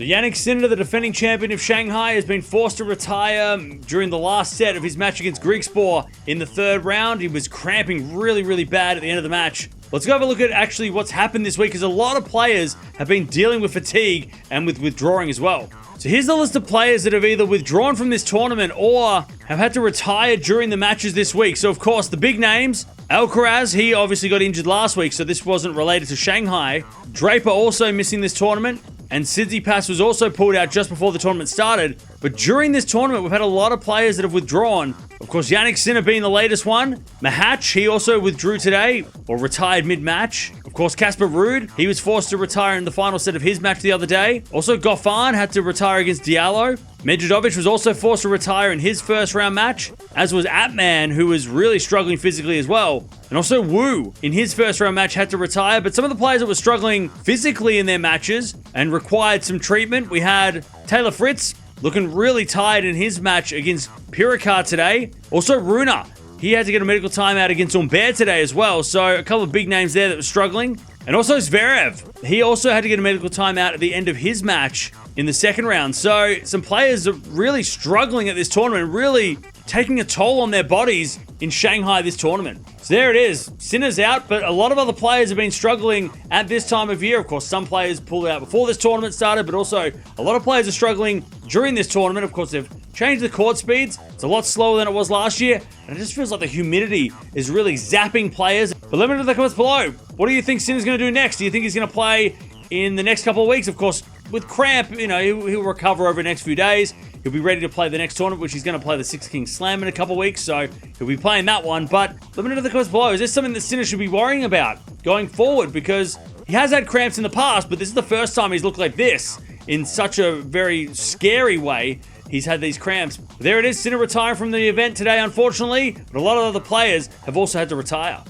So Jannik Sinner, the defending champion of Shanghai, has been forced to retire during the last set of his match against Griekspoor in the third round. He was cramping really bad at the end of the match. Let's go have a look at actually what's happened this week, because a lot of players have been dealing with fatigue and with withdrawing as well. So here's the list of players that have either withdrawn from this tournament or have had to retire during the matches this week. So of course, the big names: Alcaraz, he obviously got injured last week, so this wasn't related to Shanghai. Draper also missing this tournament. And Tsitsipas was also pulled out just before the tournament started. But during this tournament, we've had a lot of players that have withdrawn. Of course, Jannik Sinner being the latest one. Mahatch, he also withdrew today, or retired mid-match. Of course, Casper Ruud, he was forced to retire in the final set of his match the other day. Also, Goffin had to retire against Eala. Medvedev was also forced to retire in his first round match, as was Atman, who was really struggling physically as well. And also Wu, in his first round match, had to retire. But some of the players that were struggling physically in their matches and required some treatment, we had Taylor Fritz looking really tired in his match against Pirikar today. Also Rune, he had to get a medical timeout against Humbert today as well. So a couple of big names there that were struggling. And also Zverev, he also had to get a medical timeout at the end of his match in the second round. So some players are really struggling at this tournament, really taking a toll on their bodies in Shanghai this tournament. So there it is. Sinner's out, but a lot of other players have been struggling at this time of year. Of course, some players pulled out before this tournament started, but also a lot of players are struggling during this tournament. Of course, they've changed the court speeds. It's a lot slower than it was last year, and it just feels like the humidity is really zapping players. But let me know in the comments below, what do you think Sinner's going to do next? Do you think he's going to play in the next couple of weeks? Of course, with cramp, you know, he'll recover over the next few days. He'll be ready to play the next tournament, which he's going to play the Six Kings Slam in a couple of weeks, so he'll be playing that one. But let me know in the comments below, is this something that Sinner should be worrying about going forward? Because he has had cramps in the past, but this is the first time he's looked like this in such a very scary way. He's had these cramps. There it is, Sinner retiring from the event today, unfortunately, but a lot of other players have also had to retire.